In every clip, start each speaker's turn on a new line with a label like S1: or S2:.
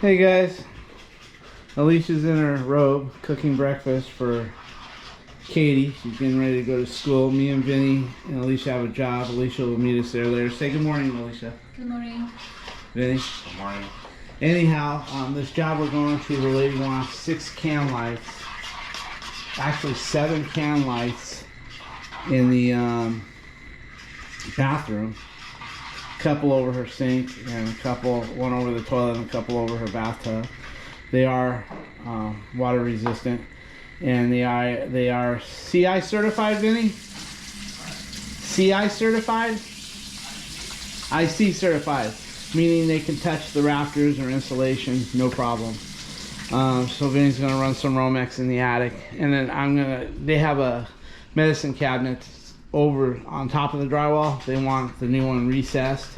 S1: Hey guys, Alicia's in her robe cooking breakfast for Katie. She's getting ready to go to school. Me and Vinny and Alicia have a job. Alicia will meet us there later. Say good morning, Alicia.
S2: Good morning.
S1: Vinny?
S3: Good morning.
S1: Anyhow, this job we're going to, the lady wants 6 can lights. Actually 7 can lights in the bathroom. Couple over her sink and one over the toilet and a couple over her bathtub. They are water resistant and they are CI certified, Vinny? CI certified? IC certified, meaning they can touch the rafters or insulation, no problem. So Vinny's gonna run some Romex in the attic, and then they have a medicine cabinet over on top of the drywall. They want the new one recessed.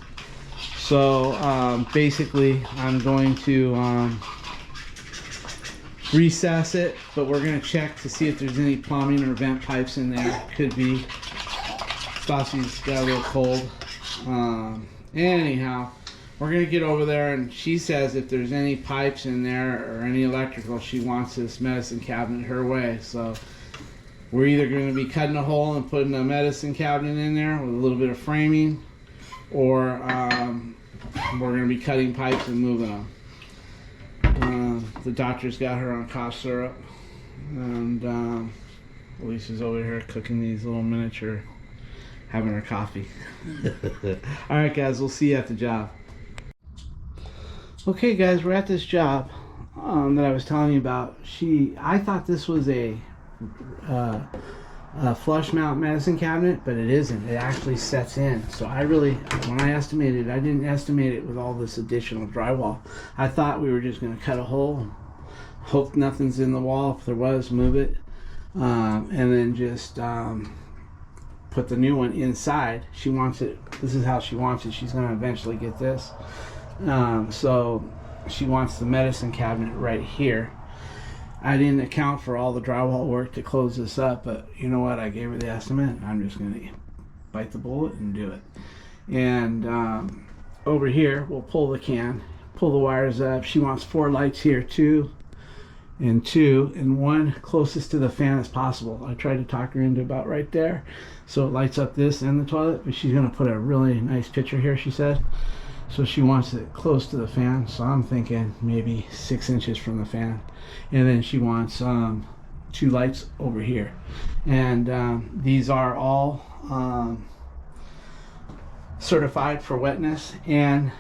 S1: So basically I'm going to recess it, but we're going to check to see if there's any plumbing or vent pipes in there. Could be. Stassi's got a little cold. Anyhow, we're going to get over there, and she says if there's any pipes in there or any electrical, she wants this medicine cabinet her way. So we're either going to be cutting a hole and putting a medicine cabinet in there with a little bit of framing, or we're going to be cutting pipes and moving them. The doctor's got her on cough syrup, and Lisa's over here cooking these little miniature, having her coffee. Alright guys, we'll see you at the job. Okay guys, we're at this job that I was telling you about. I thought this was a flush mount medicine cabinet, but it isn't. It actually sets in. So when I estimated, I didn't estimate it with all this additional drywall. I thought we were just going to cut a hole, hope nothing's in the wall. If there was, move it, and then just put the new one inside. She wants it. This is how she wants it. She's going to eventually get this. So she wants the medicine cabinet right here. I didn't account for all the drywall work to close this up, but you know what? I gave her the estimate. I'm just going to bite the bullet and do it. And over here, we'll pull the wires up. She wants 4 lights here, 2 and 2, and 1 closest to the fan as possible. I tried to talk her into about right there, so it lights up this and the toilet, but she's going to put a really nice picture here, she said. So she wants it close to the fan, so I'm thinking maybe 6 inches from the fan. And then she wants 2 lights over here. And these are all certified for wetness, and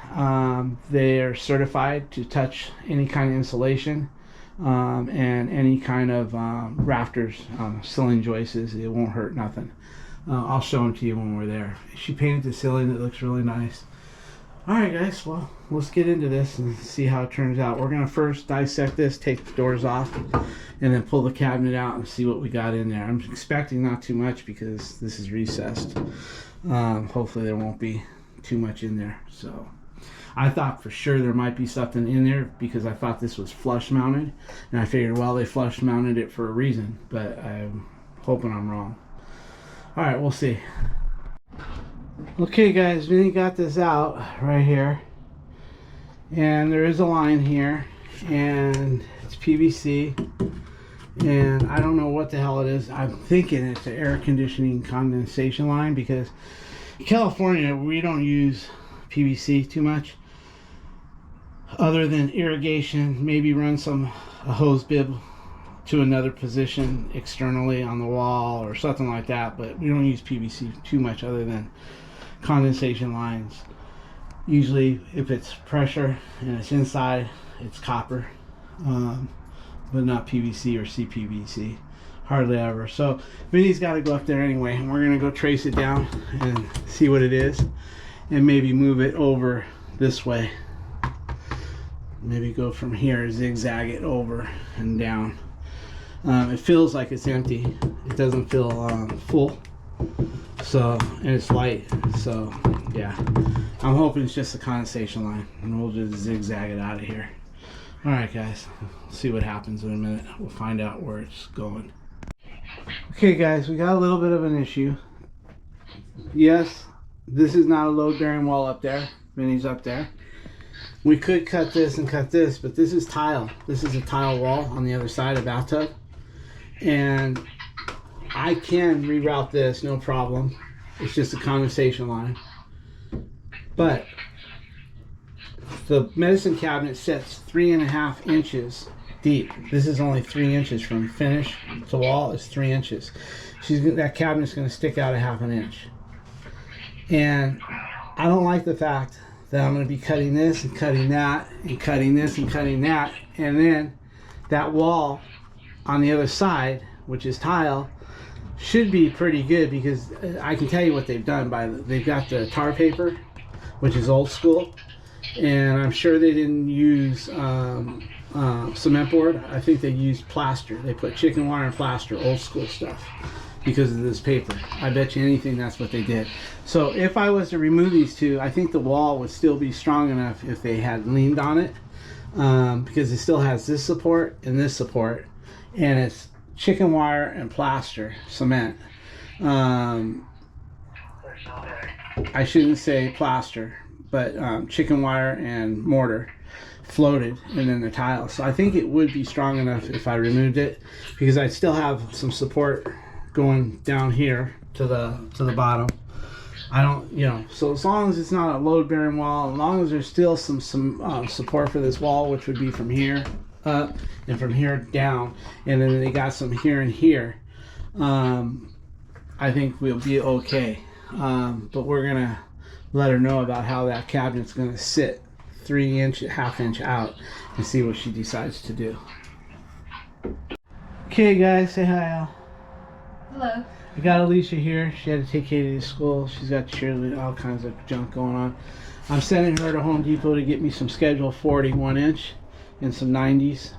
S1: they are certified to touch any kind of insulation and any kind of rafters, ceiling joists. It won't hurt nothing. I'll show them to you when we're there. She painted the ceiling. It looks really nice. Alright guys, well, let's get into this and see how it turns out. We're going to first dissect this, take the doors off, and then pull the cabinet out and see what we got in there. I'm expecting not too much because this is recessed. Hopefully there won't be too much in there. So I thought for sure there might be something in there because I thought this was flush mounted, and I figured, well, they flush mounted it for a reason, but I'm hoping I'm wrong. Alright, we'll see. Okay guys, Vinny got this out right here, and there is a line here, and it's PVC, and I don't know what the hell it is. I'm thinking it's an air conditioning condensation line, because in California we don't use PVC too much other than irrigation, maybe run a hose bib to another position externally on the wall or something like that, but we don't use PVC too much other than condensation lines. Usually if it's pressure and it's inside, it's copper, but not PVC or CPVC, hardly ever. So Vinny's got to go up there anyway, and we're gonna go trace it down and see what it is, and maybe move it over this way. Maybe go from here, zigzag it over and down. It feels like it's empty. It doesn't feel full. So, and it's light, so yeah, I'm hoping it's just a condensation line, and we'll just zigzag it out of here. Alright guys, we'll see what happens in a minute. We'll find out where it's going. Okay guys, we got a little bit of an issue. Yes, this is not a load bearing wall up there. Vinny's up there. We could cut this and cut this, but this is tile. This is a tile wall on the other side of the bathtub. And I can reroute this, no problem. It's just a condensation line. But the medicine cabinet sits 3.5 inches deep. This is only 3 inches from finish to wall. It's 3 inches. That cabinet's going to stick out a 1/2 inch. And I don't like the fact that I'm going to be cutting this and cutting that and cutting this and cutting that, and then that wall on the other side, which is tile, should be pretty good, because I can tell you what they've done. They've got the tar paper, which is old school, and I'm sure they didn't use cement board. I think they used plaster. They put chicken wire and plaster, old school stuff, because of this paper. I bet you anything that's what they did. So if I was to remove these two, I think the wall would still be strong enough if they had leaned on it, because it still has this support, and it's chicken wire and plaster cement. I shouldn't say plaster, but chicken wire and mortar floated, and then the tiles. So I think it would be strong enough if I removed it, because I'd still have some support going down here to the bottom. I don't, so as long as it's not a load bearing wall, as long as there's still some support for this wall, which would be from here up and from here down, and then they got some here and here, I think we'll be okay. But we're gonna let her know about how that cabinet's gonna sit 3 inch, 1/2 inch out, and see what she decides to do. Okay guys, say hi Al.
S2: Hello.
S1: I got Alicia here. She had to take Katie to school. She's got cheerleading, all kinds of junk going on. I'm sending her to Home Depot to get me some Schedule 41 inch and some 90s,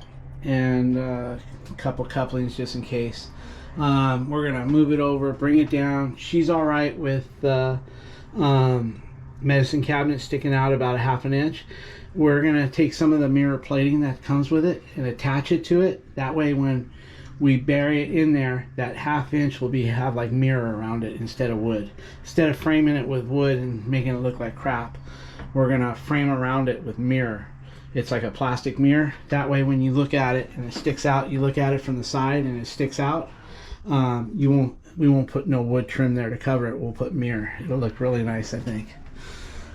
S1: and a couple couplings just in case. We're gonna move it over, bring it down. She's all right with the medicine cabinet sticking out about a 1/2 inch. We're gonna take some of the mirror plating that comes with it and attach it to it. That way when we bury it in there, that 1/2 inch will have like mirror around it instead of wood. Instead of framing it with wood and making it look like crap, we're gonna frame around it with mirror. It's like a plastic mirror. That way when you look at it and it sticks out, you look at it from the side and it sticks out, we won't put no wood trim there to cover it. We'll put mirror. It'll look really nice, I think.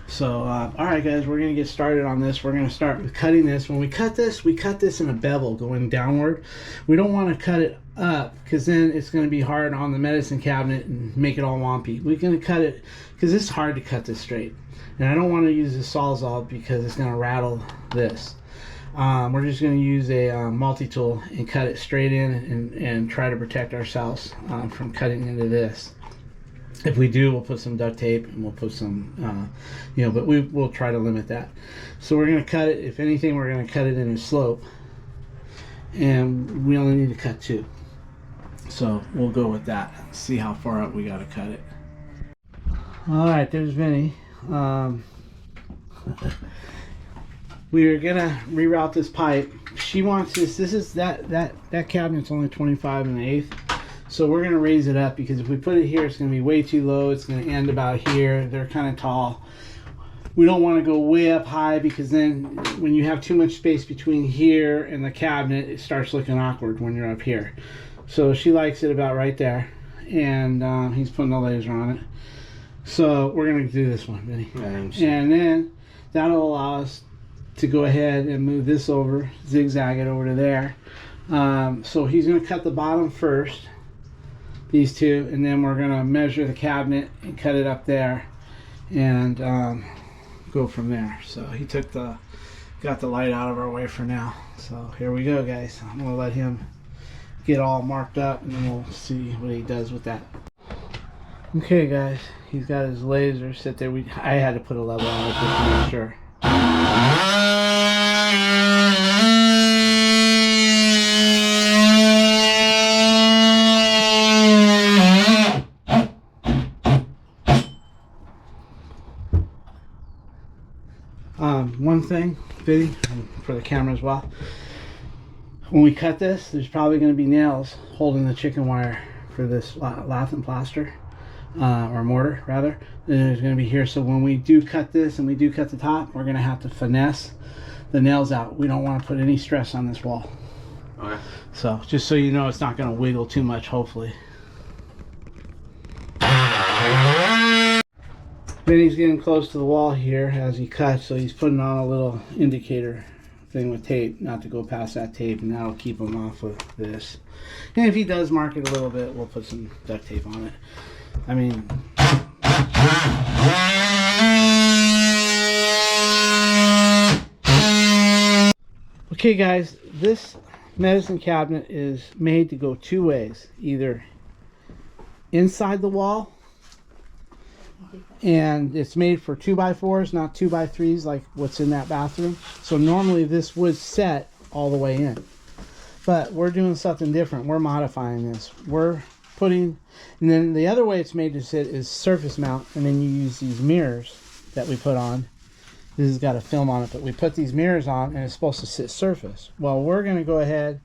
S1: So all right guys, we're gonna get started on this. We're gonna start with cutting this. When we cut this in a bevel going downward. We don't want to cut it up, because then it's going to be hard on the medicine cabinet and make it all wompy. We're going to cut it because it's hard to cut this straight, and I don't want to use the Sawzall because it's going to rattle this. We're just going to use a multi-tool and cut it straight in, and try to protect ourselves from cutting into this. If we do, we'll put some duct tape and we'll put some, but we'll try to limit that. So we're going to cut it. If anything, we're going to cut it in a slope, and we only need to cut 2. So we'll go with that. See how far up we got to cut it. All right, there's Vinny. We're gonna reroute this pipe. She wants this. This is that cabinet's only 25 1/8. So we're going to raise it up, because if we put it here, it's going to be way too low. It's going to end about here. They're kind of tall. We don't want to go way up high, because then when you have too much space between here and the cabinet, it starts looking awkward when you're up here. So she likes it about right there. And he's putting the laser on it. So we're going to do this one, Vinny. And then that'll allow us to go ahead and move this over, zigzag it over to there. So he's going to cut the bottom first, these two, and then we're going to measure the cabinet and cut it up there, and go from there. So he got the light out of our way for now. So here we go, guys. I'm going to let him get all marked up, and then we'll see what he does with that. Okay, guys, he's got his laser sit there. I had to put a level on it just to make sure. One thing, Vinny, for the camera as well, when we cut this, there's probably going to be nails holding the chicken wire for this lath and plaster. or mortar rather. And there's going to be here. So when we do cut this and we do cut the top, we're going to have to finesse the nails out. We don't want to put any stress on this wall.
S2: Okay.
S1: So just so you know, it's not going to wiggle too much, hopefully. Vinny's getting close to the wall here as he cuts, so he's putting on a little indicator thing with tape, not to go past that tape, and that'll keep him off of this. And if he does mark it a little bit, we'll put some duct tape on it. I mean, okay guys, this medicine cabinet is made to go two ways, either inside the wall, and it's made for 2x4s, not 2x3s like what's in that bathroom. So normally this would set all the way in, but we're doing something different. We're modifying this. We're putting, and then the other way it's made to sit is surface mount, and then you use these mirrors that we put on. This has got a film on it, but we put these mirrors on and it's supposed to sit surface. Well, we're going to go ahead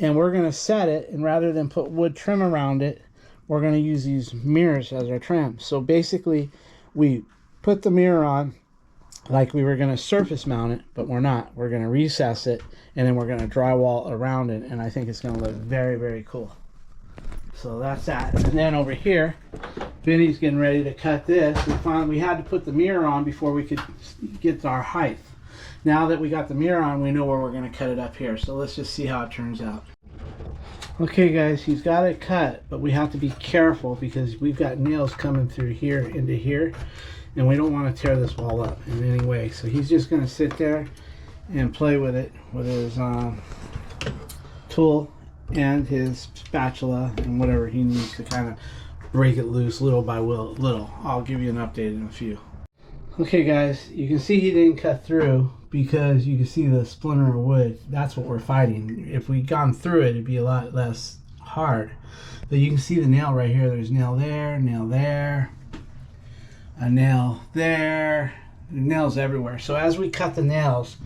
S1: and we're going to set it, and rather than put wood trim around it, we're going to use these mirrors as our trim. So basically we put the mirror on like we were going to surface mount it, but we're not. We're going to recess it, and then we're going to drywall around it, and I think it's going to look very, very cool. So that's that. And then over here, Vinny's getting ready to cut this. We had to put the mirror on before we could get our height. Now that we got the mirror on, we know where we're going to cut it up here. So let's just see how it turns out. Okay guys, he's got it cut, but we have to be careful because we've got nails coming through here into here, and we don't want to tear this wall up in any way. So he's just going to sit there and play with it with his tool and his spatula and whatever he needs to kind of break it loose little by little. I'll give you an update in a few. Okay guys, you can see he didn't cut through because you can see the splinter of wood. That's what we're fighting. If we'd gone through it, it'd be a lot less hard. But you can see the nail right here. There's nail there, a nail there, nails everywhere. So as we cut the nails,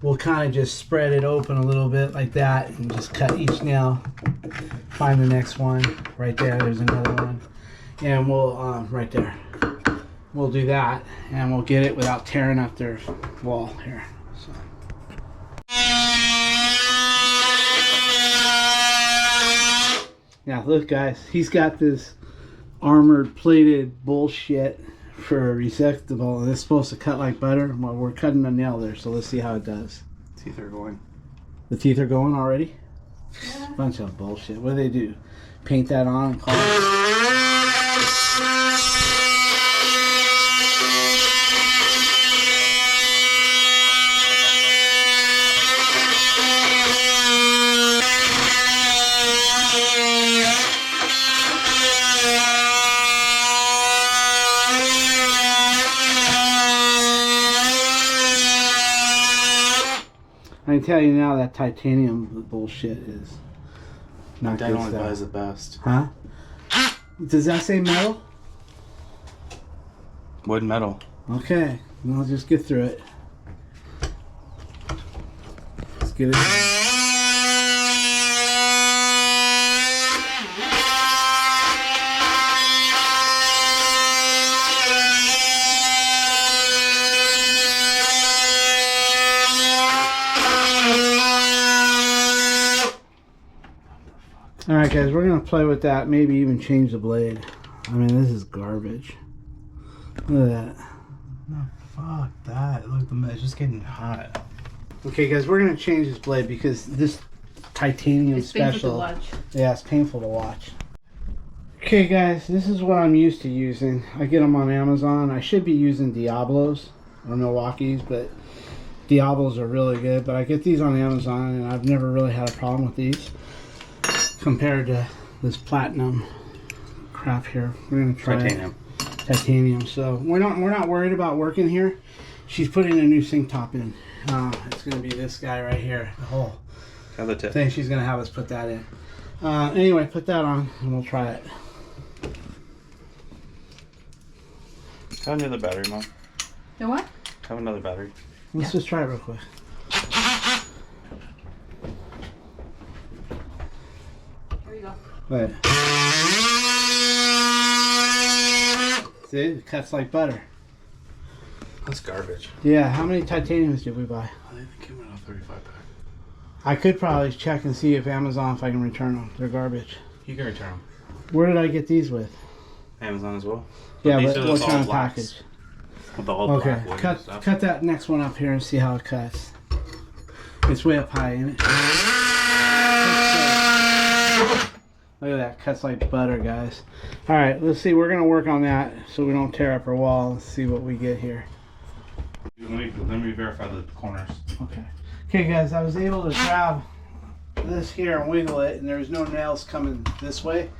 S1: we'll kind of just spread it open a little bit like that and just cut each nail. Find the next one. Right there, there's another one. And we'll, right there. We'll do that, and we'll get it without tearing up their wall here. So. Now look guys, he's got this armored plated bullshit for a resectable, and it's supposed to cut like butter. Well, we're cutting a nail there, so let's see how it does.
S2: Teeth are going.
S1: The teeth are going already? Yeah. Bunch of bullshit. What do they do? Paint that on and call it? I can tell you now that titanium bullshit is not good stuff.
S2: Dad only buys the best.
S1: Huh? Does that say metal?
S2: Wood metal.
S1: Okay, well, I'll just get through it. Let's get it. Alright guys, we're going to play with that, maybe even change the blade. I mean, this is garbage. Look at that.
S2: No, fuck that. Look, it's just getting hot.
S1: Okay guys, we're going to change this blade because this titanium
S3: it's
S1: special...
S3: painful to watch.
S1: Yeah, it's painful to watch. Okay guys, this is what I'm used to using. I get them on Amazon. I should be using Diablos or Milwaukee's, but Diablos are really good. But I get these on Amazon, and I've never really had a problem with these compared to this platinum crap here. We're gonna try titanium. So we're not worried about working here. She's putting a new sink top in. It's gonna be this guy right here, the whole thing. She's gonna have us put that in. Anyway, put that on and we'll try it.
S2: Have another battery, Mom.
S3: The what?
S2: Have another battery.
S1: Let's just try it real quick.
S3: Here you go.
S1: Wait. See, it cuts like butter.
S2: That's garbage.
S1: Yeah, how many titaniums did we buy?
S2: I think they came in a 35 pack.
S1: I could probably check and see if Amazon, if I can return them. They're garbage.
S2: You can return them.
S1: Where did I get these with?
S2: Amazon as well.
S1: Yeah,
S2: these
S1: but
S2: are
S1: what
S2: the
S1: kind of
S2: blacks.
S1: package?
S2: With the all
S1: Okay,
S2: black wood and stuff.
S1: cut that next one up here and see how it cuts. It's way up high, ain't it? Look at that, cuts like butter, guys. All right, let's see. We're gonna work on that so we don't tear up our wall. Let's see what we get here.
S2: Let me verify the corners.
S1: Okay. Okay, guys, I was able to grab this here and wiggle it, and there's no nails coming this way.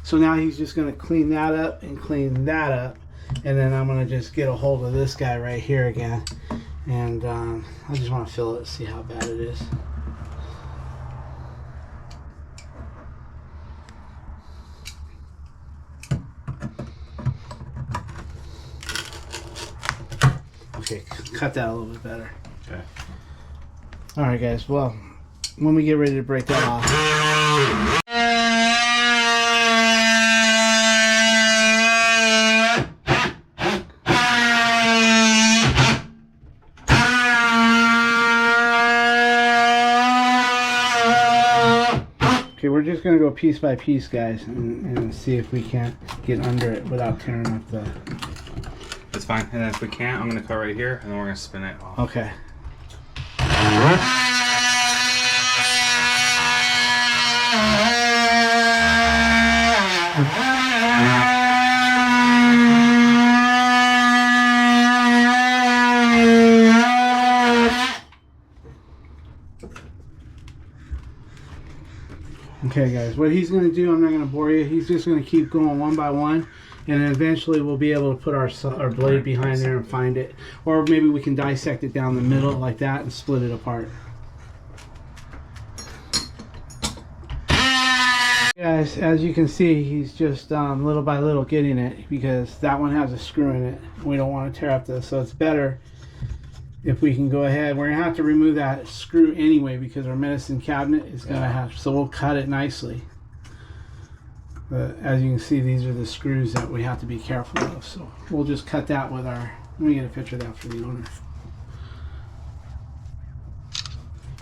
S1: So now he's just gonna clean that up and clean that up, and then I'm gonna just get a hold of this guy right here again, and I just want to feel it, see how bad it is. Okay, cut that a little bit better.
S2: Okay.
S1: All right, guys. Well, when we get ready to break that off. Okay, we're just going to go piece by piece, guys, and see if we can't get under it without tearing up the...
S2: That's fine. And then if we can't, I'm going to cut right here, and then we're going to spin it off.
S1: Okay. Okay, guys, what he's going to do, I'm not going to bore you, he's just going to keep going one by one, and then eventually we'll be able to put our blade behind there and find it. Or maybe we can dissect it down the middle like that and split it apart. Guys, as you can see, he's just little by little getting it, because that one has a screw in it. We don't want to tear up this, so it's better if we can go ahead. We're gonna have to remove that screw anyway because our medicine cabinet is gonna have, so we'll cut it nicely. But as you can see, these are the screws that we have to be careful of, so we'll just cut that with our, let me get a picture of that for the owner.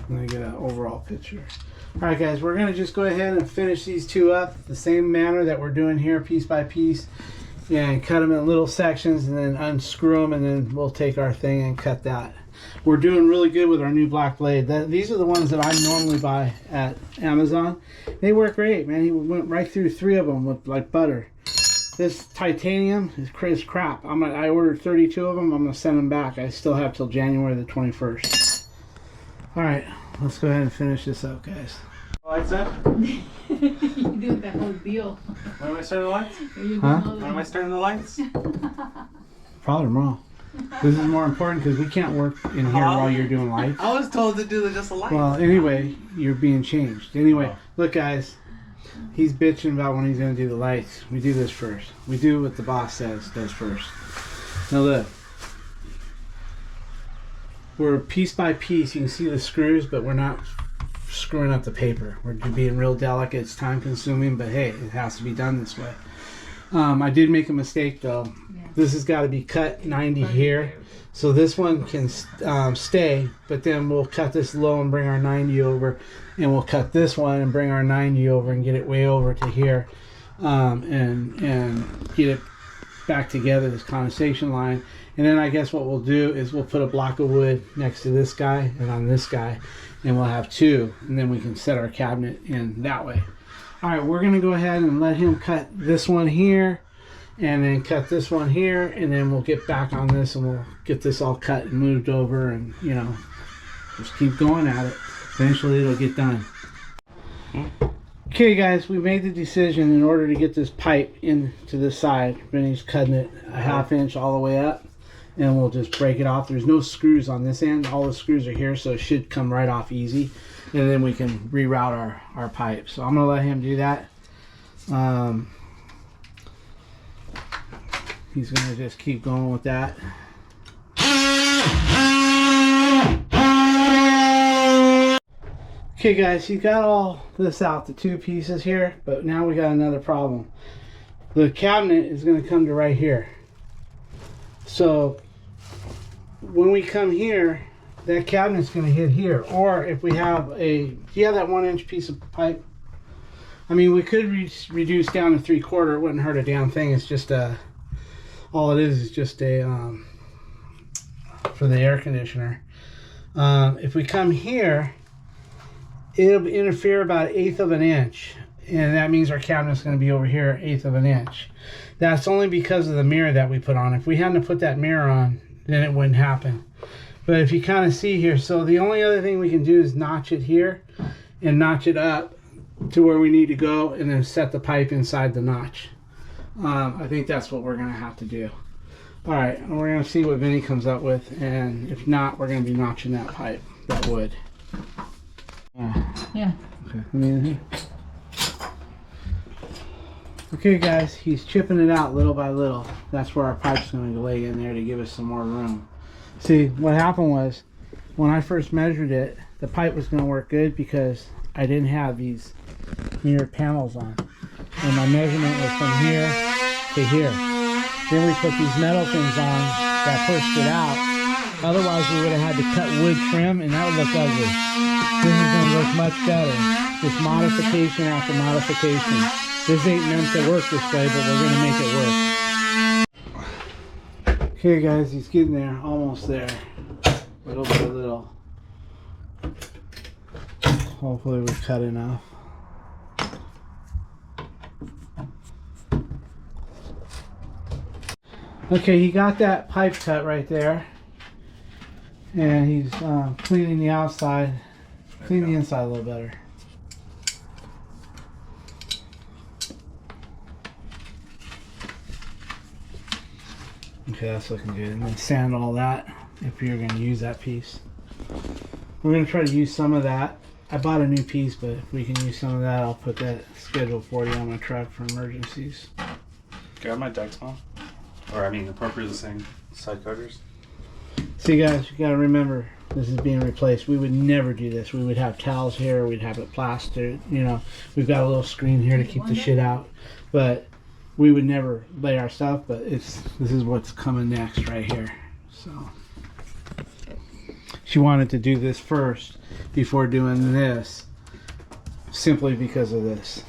S1: Let me get an overall picture. Alright guys, we're gonna just go ahead and finish these two up the same manner that we're doing here, piece by piece. And cut them in little sections and then unscrew them, and then we'll take our thing and cut that. We're doing really good with our new black blade. These are the ones that I normally buy at Amazon. They work great, man. He went right through 3 of them with like butter. This titanium is crap. I ordered 32 of them. I'm gonna send them back. I still have till January the 21st. All right, let's go ahead and finish this up, guys.
S2: Lights up?
S3: You do the whole deal.
S2: When am I starting the lights?
S1: Huh?
S2: When am I starting the lights?
S1: Probably tomorrow. This is more important because we can't work in here while you're doing lights.
S2: I was told to do just the lights.
S1: Well, anyway, you're being changed. Anyway, look, guys, he's bitching about when he's going to do the lights. We do this first. We do what the boss does first. Now look, we're piece by piece. You can see the screws, but we're not screwing up the paper. We're being real delicate. It's time consuming, but hey, it has to be done this way. I did make a mistake though.
S3: Yeah.
S1: This has got to be cut 90 here, so this one can stay, but then we'll cut this low and bring our 90 over, and we'll cut this one and bring our 90 over and get it way over to here, and get it back together, this condensation line. And then I guess what we'll do is we'll put a block of wood next to this guy and on this guy, and we'll have 2, and then we can set our cabinet in that way. All right, we're gonna go ahead and let him cut this one here, and then cut this one here, and then we'll get back on this and we'll get this all cut and moved over, and you know, just keep going at it. Eventually it'll get done. Okay guys, we made the decision in order to get this pipe into this side. Benny's cutting it a ½ inch all the way up, and we'll just break it off. There's no screws on this end. All the screws are here, so it should come right off easy. And then we can reroute our pipe. So I'm going to let him do that. He's going to just keep going with that. Okay guys, he got all this out, the 2 pieces here, but now we got another problem. The cabinet is going to come to right here. So when we come here, that cabinet's going to hit here. Or if we have do you have that 1-inch piece of pipe? I mean, we could reduce down to 3/4. It wouldn't hurt a damn thing. It's just all it is just a for the air conditioner. If we come here, it'll interfere about 1/8 of an inch, and that means our cabinet's going to be over here 1/8 of an inch. That's only because of the mirror that we put on. If we hadn't put that mirror on, then it wouldn't happen. But if you kind of see here, so the only other thing we can do is notch it here and notch it up to where we need to go, and then set the pipe inside the notch. I think that's what we're going to have to do. All right, and we're going to see what Vinny comes up with, and if not, we're going to be notching that pipe, that wood.
S3: Yeah.
S1: Okay, let me in here. Okay, guys, he's chipping it out little by little. That's where our pipe's going to lay in there to give us some more room. See, what happened was, when I first measured it, the pipe was going to work good because I didn't have these mirrored panels on. And my measurement was from here to here. Then we put these metal things on that pushed it out. Otherwise, we would have had to cut wood trim, and that would look ugly. This is going to look much better. Just modification after modification. This ain't meant to work this way, but we're going to make it work. Okay, guys, he's getting there. Almost there. Little by little. Hopefully we cut enough. Okay, he got that pipe cut right there, and he's cleaning the outside, clean the inside a little better. Okay, that's looking good. And then sand all that if you're going to use that piece. We're going to try to use some of that. I bought a new piece, but if we can use some of that, I'll put that Schedule 40 on my truck for emergencies.
S2: Grab my Dexmon. Or, I mean, appropriately saying side cutters.
S1: See, guys, you got to remember, this is being replaced. We would never do this. We would have towels here. We'd have it plastered. You know, we've got a little screen here to keep the shit out. But we would never lay our stuff. But this is what's coming next right here. So she wanted to do this first before doing this, simply because of this.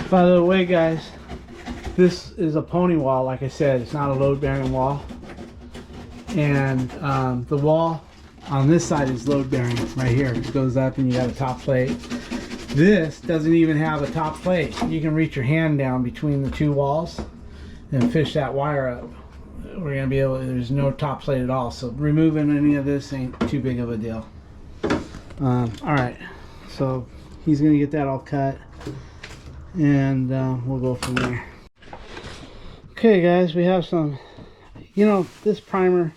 S1: By the way, guys, this is a pony wall. Like I said, it's not a load bearing wall, and the wall on this side is load bearing right here. It goes up and you got a top plate. This doesn't even have a top plate. You can reach your hand down between the two walls and fish that wire up. We're gonna be able to, there's no top plate at all, so removing any of this ain't too big of a deal. All right, so he's gonna get that all cut, and we'll go from there. Okay, guys, we have some, you know, this primer,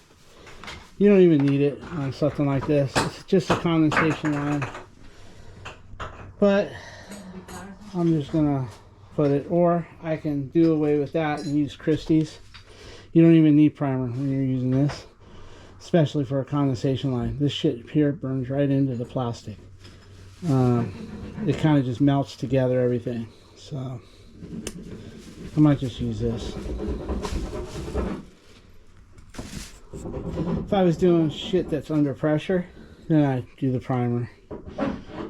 S1: you don't even need it on something like this. It's just a condensation line, but I'm just gonna put it, or I can do away with that and use Christie's. You don't even need primer when you're using this, especially for a condensation line. This shit here burns right into the plastic. It kind of just melts together everything. So I might just use this. If I was doing shit that's under pressure, then I'd do the primer,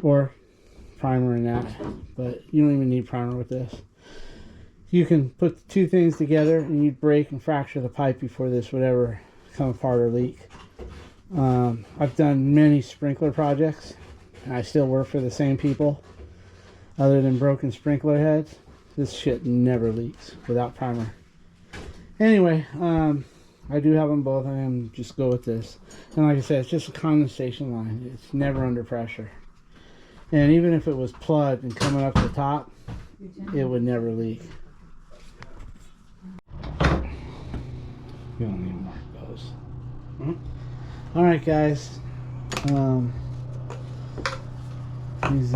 S1: or primer and that. But you don't even need primer with this. You can put the two things together and you'd break and fracture the pipe before this would ever come apart or leak. I've done many sprinkler projects, and I still work for the same people. Other than broken sprinkler heads, this shit never leaks without primer. Anyway, I do have them both. I am just go with this. And like I said, it's just a condensation line. It's never under pressure. And even if it was plugged and coming up the top, it would never leak. You don't need to mark those. All right, guys. These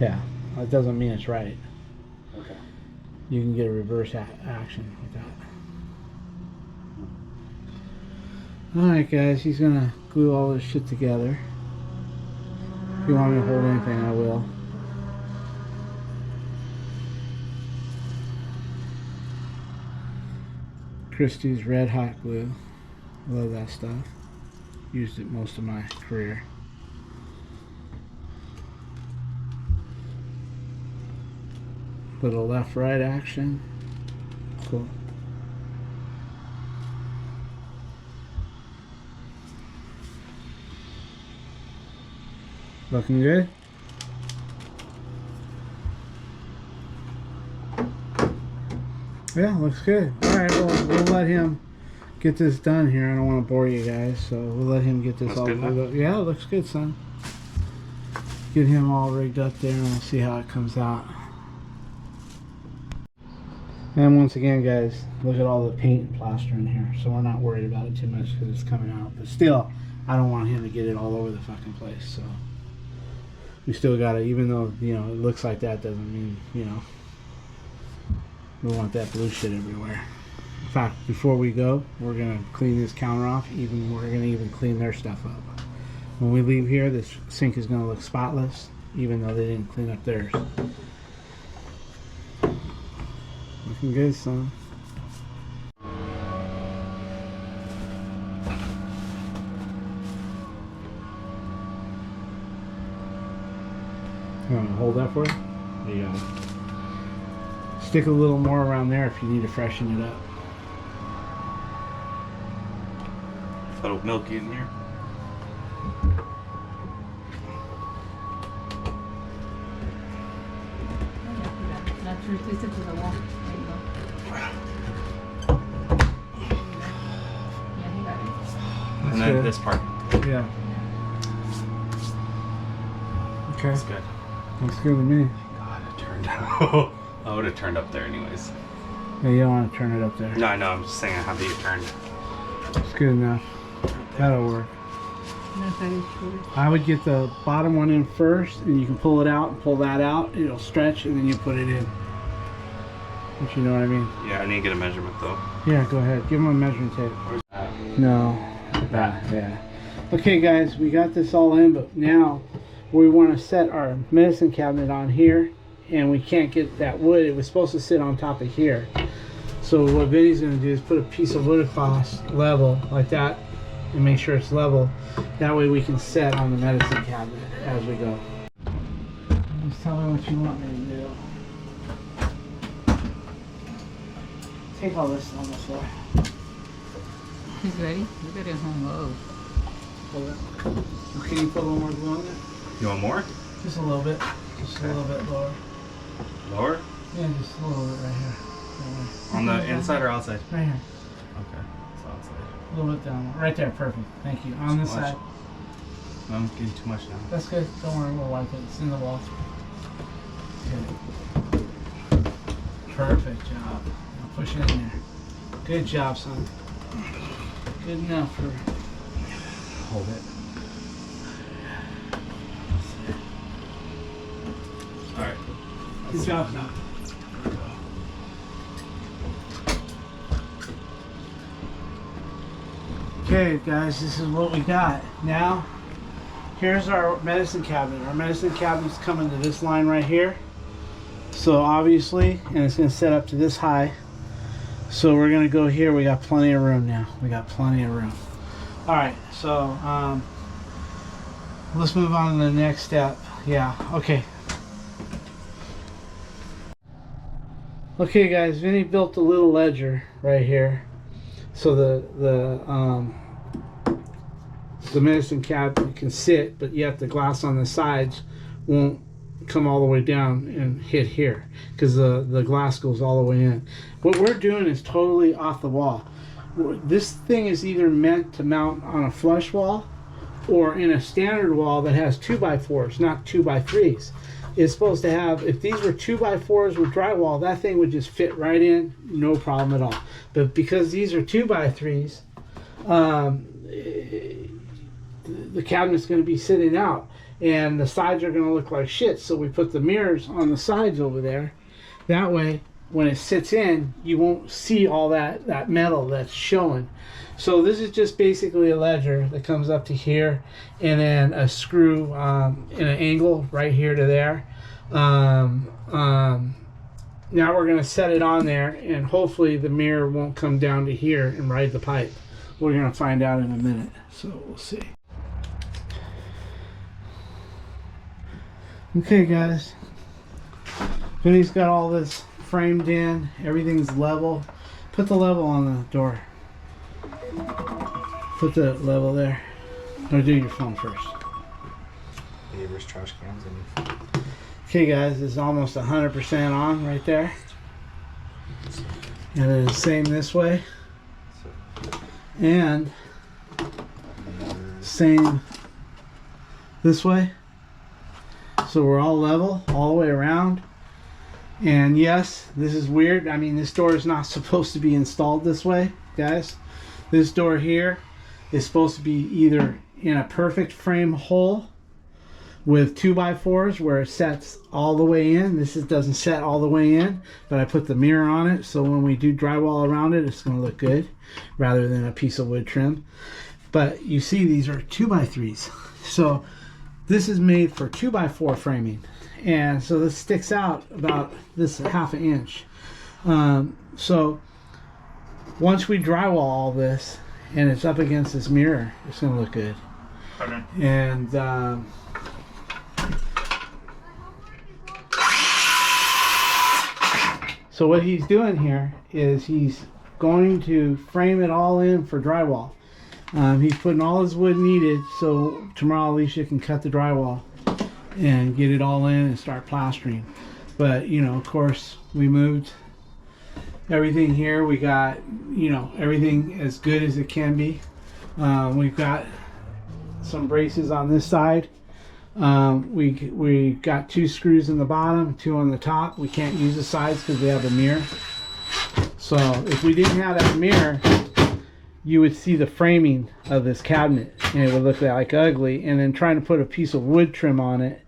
S1: yeah, it doesn't mean it's right.
S2: Okay.
S1: You can get a reverse action with that. All right, guys. He's gonna glue all this shit together. If you want me to hold anything, I will. Christie's Red Hot Glue. Love that stuff. Used it most of my career. Little left-right action. Cool. Looking good? Yeah, looks good. Alright, well, we'll let him get this done here. I don't want to bore you guys, so we'll let him get this all rigged up. Yeah, it looks good, son. Get him all rigged up there and we'll see how it comes out. And once again, guys, look at all the paint and plaster in here. So we're not worried about it too much because it's coming out. But still, I don't want him to get it all over the fucking place. So we still got to, even though, you know, it looks like that, doesn't mean, you know, we want that blue shit everywhere. In fact, before we go, we're going to clean this counter off. We're going to even clean their stuff up. When we leave here, this sink is going to look spotless, even though they didn't clean up theirs. Looking good, son. You want to hold that for you? There you go. Stick a little more around there if you need to freshen it up.
S2: A little milky in here.
S3: Not sure, twist it to the wall. There you go. Yeah, he got it.
S2: And then
S1: good.
S2: this part.
S1: Yeah. Okay.
S2: That's good.
S1: Looks good to me.
S2: God, it turned out. I would have turned up there anyways.
S1: Yeah, you don't want to turn it up there.
S2: No, I know. I'm just saying how they turned.
S1: It's good enough. That'll work.
S3: No, that is true.
S1: I would get the bottom one in first, and you can pull it out and pull that out. It'll stretch, and then you put it in. If you know what I mean.
S2: Yeah, I need to get a measurement though.
S1: Yeah, go ahead. Give him a measuring tape.
S2: Where's that?
S1: No. That, yeah. Okay, guys, we got this all in, but now we want to set our medicine cabinet on here, and we can't get that wood. It was supposed to sit on top of here. So what Vinny's going to do is put a piece of wood across level like that and make sure it's level. That way we can set on the medicine cabinet as we go. Just tell me what you want me to do. Take all this on the floor.
S3: He's ready? You got it home low.
S1: Pull it. Okay, you put a little more glue on there?
S2: You want more?
S1: Just a little bit. Just a little bit lower.
S2: Lower?
S1: Yeah, just a little bit right here.
S2: On the inside or outside?
S1: Right here.
S2: Okay. It's outside.
S1: A little bit down. Right there. Perfect. Thank you. On this
S2: Too much.
S1: side.
S2: No, I'm getting too much now.
S1: That's good. Don't worry. We'll wipe it. It's in the wall. Good. Perfect job. Now push it in there. Good job, son. Good enough for...
S2: Hold it. Alright.
S1: Good job, son. Okay, guys, this is what we got. Now, here's our medicine cabinet. Our medicine cabinet's coming to this line right here. So obviously, and it's going to set up to this high. So we're going to go here. We got plenty of room now. We got plenty of room. All right, so let's move on to the next step. Yeah, okay. Okay, guys, Vinny built a little ledger right here. So the medicine cabinet can sit, but yet the glass on the sides won't come all the way down and hit here because the glass goes all the way in. What we're doing is totally off the wall. This thing is either meant to mount on a flush wall or in a standard wall that has 2x4s, not 2x3s. It's supposed to have, if these were 2x4s with drywall, that thing would just fit right in, no problem at all. But because these are 2x3s, the cabinet's going to be sitting out and the sides are going to look like shit. So we put the mirrors on the sides over there. That way when it sits in, you won't see all that metal that's showing. So this is just basically a ledger that comes up to here, and then a screw in an angle right here to there. Now we're going to set it on there, and hopefully the mirror won't come down to here and ride the pipe. We're going to find out in a minute, so we'll see. Okay guys, Vinny's got all this framed in, everything's level. Put the level on the door. Put the level there. Or do your phone first.
S2: Neighbors' trash cans and.
S1: Okay guys, it's almost 100% on right there. And then same this way. And same this way. So we're all level all the way around. And yes, this is weird. I mean, this door is not supposed to be installed this way, guys. This door here is supposed to be either in a perfect frame hole with 2x4s where it sets all the way in. This doesn't set all the way in, but I put the mirror on it, so when we do drywall around it, it's going to look good rather than a piece of wood trim. But you see, these are 2x3s. So this is made for 2x4 framing. And so this sticks out about this half an inch. So once we drywall all this and it's up against this mirror, it's going to look good.
S2: Okay.
S1: And so what he's doing here is he's going to frame it all in for drywall. He's putting all his wood needed, so tomorrow Alicia can cut the drywall and get it all in and start plastering. But you know, of course, we moved everything here. We got, you know, everything as good as it can be. We've got some braces on this side. We got 2 screws in the bottom, 2 on the top. We can't use the sides because we have a mirror. So if we didn't have that mirror, you would see the framing of this cabinet and it would look like ugly. And then trying to put a piece of wood trim on it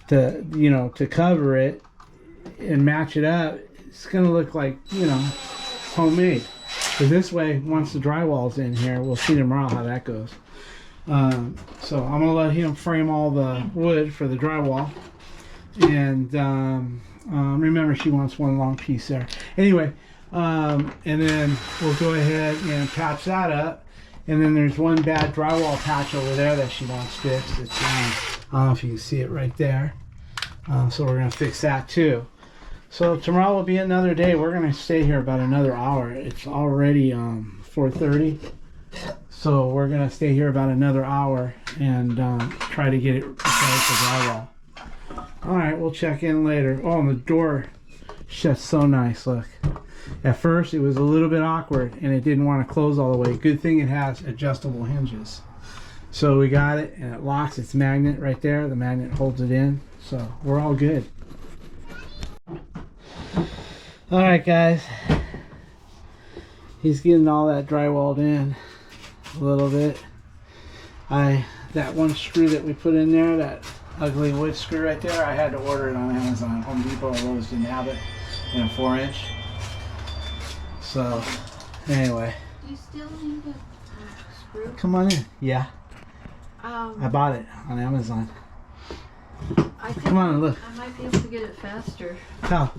S1: to, you know, to cover it and match it up, it's gonna look like, you know, homemade. But this way, once the drywall's in here, we'll see tomorrow how that goes. So I'm gonna let him frame all the wood for the drywall, and remember, she wants one long piece there. Anyway, and then we'll go ahead and patch that up. And then there's one bad drywall patch over there that she wants fixed. It's I don't know if you can see it right there. So we're gonna fix that too. So tomorrow will be another day. We're gonna stay here about another hour. It's already 4:30. So we're gonna stay here about another hour and try to get it prepared for drywall. All right, we'll check in later. Oh, and the door shuts so nice. Look, at first it was a little bit awkward and it didn't want to close all the way. Good thing it has adjustable hinges. So we got it, and it locks. Its magnet right there. The magnet holds it in. So we're all good. All right, guys. He's getting all that drywalled in. A little bit. That one screw that we put in there, that ugly wood screw right there, I had to order it on Amazon. Home Depot or Lowe's didn't have it in a 4-inch. So anyway,
S3: Do you still need a screw?
S1: come on in. Yeah, I bought it on Amazon.
S3: I think
S1: Come on and look.
S3: I might be able to get it faster.
S1: How?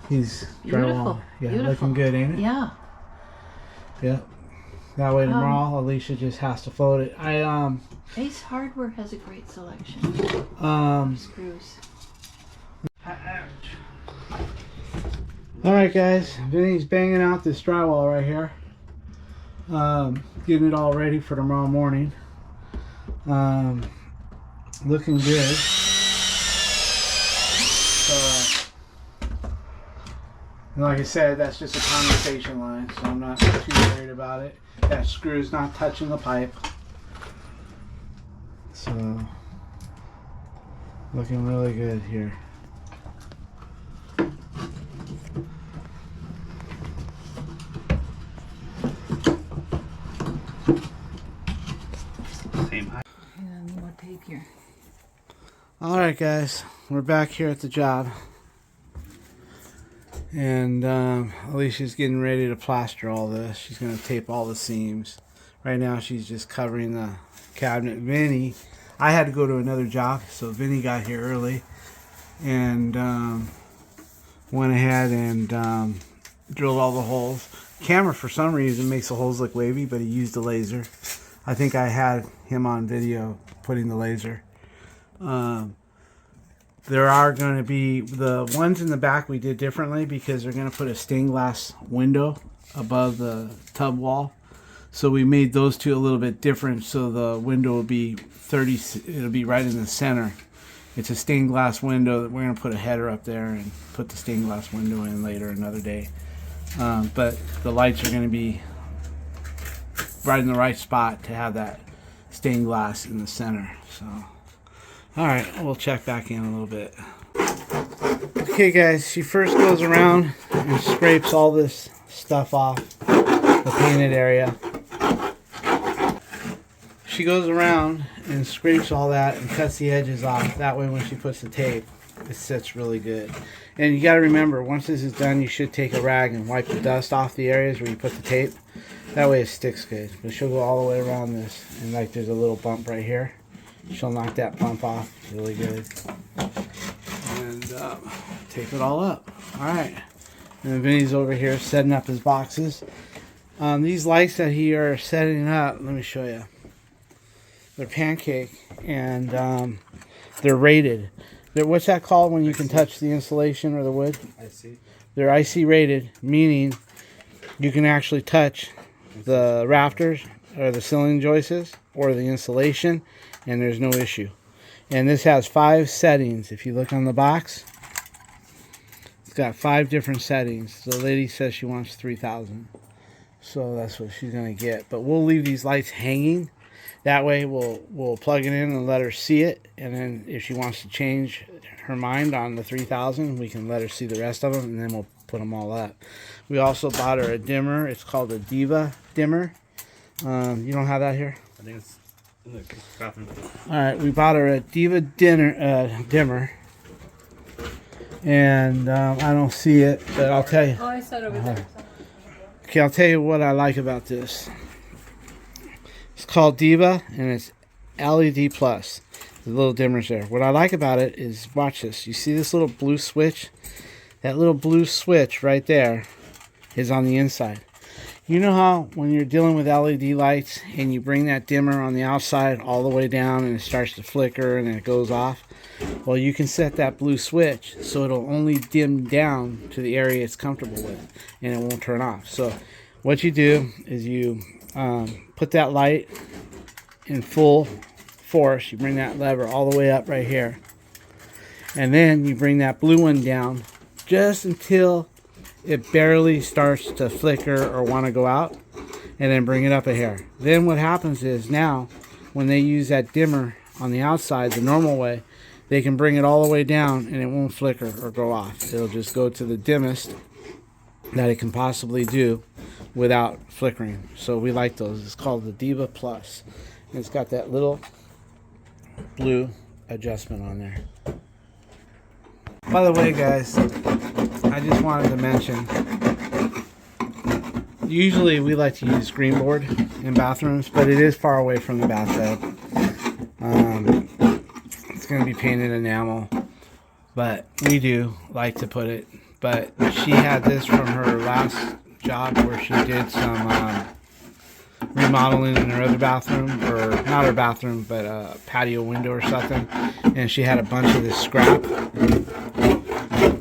S1: He's drywall.
S3: Beautiful.
S1: Yeah,
S3: Beautiful.
S1: looking good, ain't it?
S3: Yeah.
S1: Yep. That way tomorrow, Alicia just has to float it.
S3: Ace Hardware has a great selection
S1: Um.
S3: of screws.
S1: All right, guys. Vinny's banging out this drywall right here. Getting it all ready for tomorrow morning. Looking good. And like I said, that's just a condensation line, so I'm not too worried about it. That screw's not touching the pipe. So, looking really good here.
S2: Same height.
S3: And more tape here.
S1: Alright guys, we're back here at the job. And Alicia's getting ready to plaster all this. She's going to tape all the seams. Right now she's just covering the cabinet. Vinny, I had to go to another job, so Vinny got here early and went ahead and drilled all the holes. Camera, for some reason, makes the holes look wavy, but he used a laser. I think I had him on video putting the laser. There are going to be the ones in the back we did differently because they're going to put a stained glass window above the tub wall. So we made those two a little bit different. So the window will be 30. It'll be right in the center. It's a stained glass window that we're going to put a header up there and put the stained glass window in later another day. But the lights are going to be right in the right spot to have that stained glass in the center. So. Alright, we'll check back in a little bit. Okay guys, she first goes around and scrapes all this stuff off the painted area. She goes around and scrapes all that and cuts the edges off. That way when she puts the tape, it sits really good. And you got to remember, once this is done, you should take a rag and wipe the dust off the areas where you put the tape. That way it sticks good. But she'll go all the way around this. And like there's a little bump right here. She'll knock that bump off really good. And tape it all up. Alright. And Vinny's over here setting up his boxes. These lights that he are setting up, let me show you. They're pancake and they're rated. What's that called when you can touch the insulation or the wood?
S2: IC.
S1: They're IC rated, meaning you can actually touch the rafters or the ceiling joists or the insulation and there's no issue. And this has 5 settings. If you look on the box, it's got 5 different settings. The lady says she wants 3,000. So that's what she's going to get. But we'll leave these lights hanging. That way we'll plug it in and let her see it. And then if she wants to change her mind on the 3,000, we can let her see the rest of them. And then we'll put them all up. We also bought her a dimmer. It's called a Diva dimmer. You don't have that here?
S2: I think it's in the bathroom.
S1: Alright, we bought her a Diva dimmer. And I don't see it, but I'll tell you.
S3: Oh, I saw it over there.
S1: Okay, I'll tell you what I like about this. It's called Diva, and it's LED plus. The little dimmers there. What I like about it is, watch this. You see this little blue switch? That little blue switch right there is on the inside. You know how when you're dealing with LED lights and you bring that dimmer on the outside all the way down and it starts to flicker and then it goes off? Well, you can set that blue switch so it'll only dim down to the area it's comfortable with and it won't turn off. So what you do is you put that light in full force. You bring that lever all the way up right here. And then you bring that blue one down just until it barely starts to flicker or want to go out, and then bring it up a hair. Then what happens is now when they use that dimmer on the outside the normal way, they can bring it all the way down and it won't flicker or go off. It'll just go to the dimmest that it can possibly do without flickering. So we like those. It's called the Diva Plus. And it's got that little blue adjustment on there. By the way, guys, I just wanted to mention, usually we like to use green board in bathrooms, but it is far away from the bathtub. It's going to be painted enamel, but we do like to put it. But she had this from her last job where she did some remodeling in her other bathroom, or not her bathroom, but a patio window or something, and she had a bunch of this scrap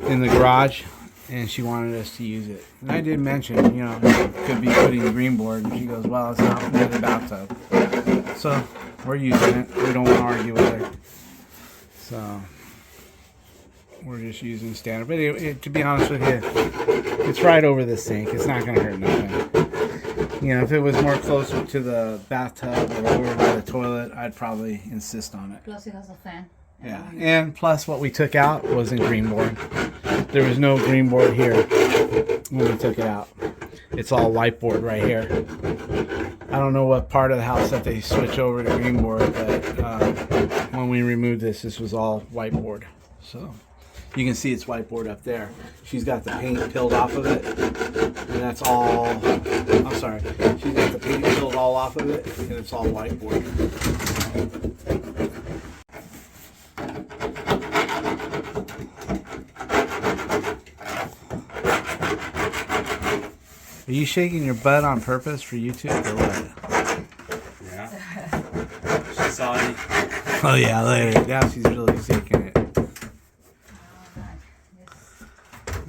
S1: in the garage, and she wanted us to use it. And I did mention, you know, it could be putting green board, and she goes, well, it's not for the bathtub. So we're using it. We don't want to argue with her. So we're just using standard. But to be honest with you, it's right over the sink. It's not going to hurt nothing. You know, if it was more closer to the bathtub or over by the toilet, I'd probably insist on it.
S3: Plus it has a fan.
S1: Yeah, and plus what we took out wasn't green board. There was no green board here when we took it out. It's all whiteboard right here. I don't know what part of the house that they switch over to green board, but when we removed this was all whiteboard. So You can see it's whiteboard up there. She's got the paint peeled off of it, and that's all. I'm sorry. She's got the paint peeled all off of it, and it's all whiteboard. Are you shaking your butt on purpose for YouTube or what?
S2: Yeah. She saw me.
S1: Oh yeah, later. Now she's really shaking it.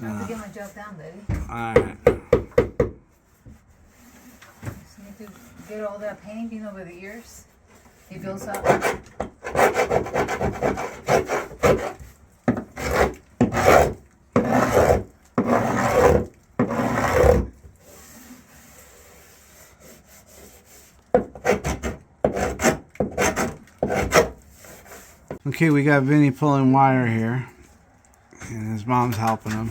S3: I have to get my job done, baby.
S1: Alright.
S3: Just need to get all that paint, over the years. It builds up.
S1: Okay, we got Vinny pulling wire here, and his mom's helping him.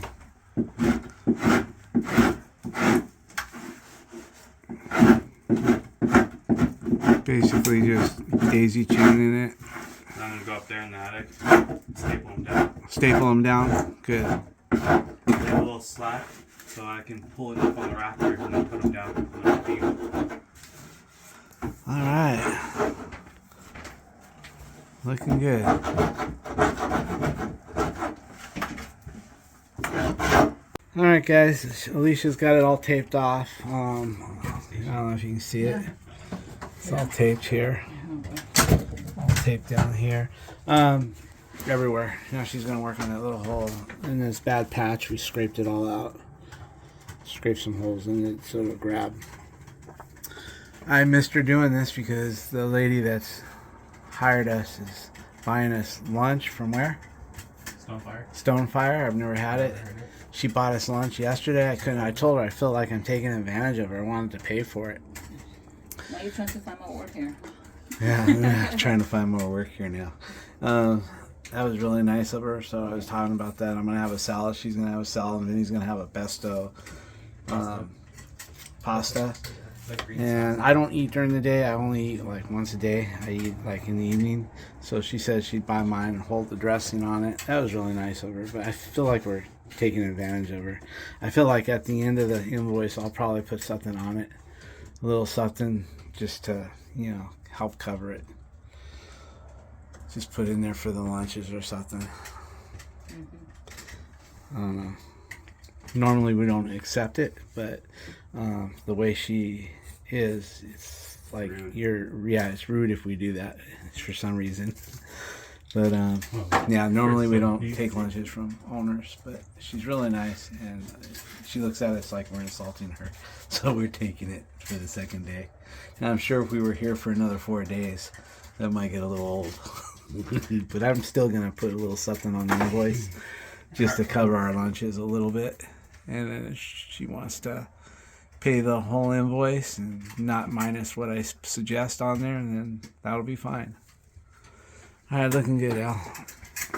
S1: Basically just daisy chaining it.
S2: I'm gonna go up there in the attic, staple them down.
S1: Staple them down. Good.
S2: They have a little slat, so I can pull it up on the rafters and then put them down on the beam.
S1: Alright. Looking good. Alright guys, Alicia's got it all taped off. I don't know if you can see it. It's all taped here. All taped down here. Everywhere. Now she's gonna work on that little hole. In this bad patch, we scraped it all out. Scraped some holes in it so it'll grab. I missed her doing this because the lady that's hired us is buying us lunch from where?
S2: Stonefire.
S1: Stonefire. I've never had it. She bought us lunch yesterday. I told her I feel like I'm taking advantage of her. I wanted to pay for it.
S3: Now you're trying to find more work here.
S1: Yeah, I'm trying to find more work here now. That was really nice of her. So I was talking about that. I'm gonna have a salad. She's gonna have a salad, and then he's gonna have a pesto pasta. And I don't eat during the day. I only eat like once a day. I eat like in the evening. So she said she'd buy mine and hold the dressing on it. That was really nice of her. But I feel like we're taking advantage of her. I feel like at the end of the invoice, I'll probably put something on it. A little something just to, help cover it. Just put in there for the lunches or something. I don't know. Normally we don't accept it, but the way she is, it's like it's rude if we do that for some reason. But normally we don't take lunches from owners, but she's really nice, and she looks at us like we're insulting her, so we're taking it for the second day. And I'm sure if we were here for another 4 days, that might get a little old. But I'm still gonna put a little something on the invoice just to cover our lunches a little bit. And then if she wants to pay the whole invoice and not minus what I suggest on there, and then that'll be fine. All right, looking good, Al.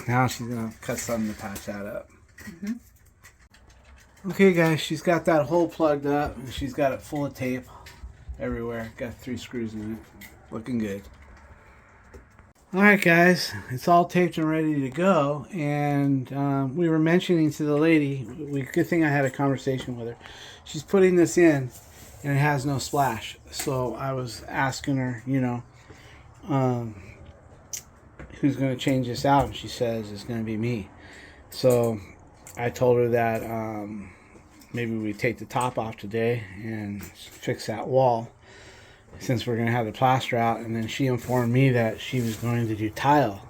S1: Now she's gonna cut something to patch that up. Okay, guys, she's got that hole plugged up, and she's got it full of tape everywhere. Got 3 screws in it. Looking good. All right, guys, it's all taped and ready to go. And we were mentioning to the lady, good thing I had a conversation with her. She's putting this in, and it has no splash. So I was asking her, who's going to change this out? And she says it's going to be me. So I told her that maybe we take the top off today and fix that wall, since we're going to have the plaster out. And then she informed me that she was going to do tile.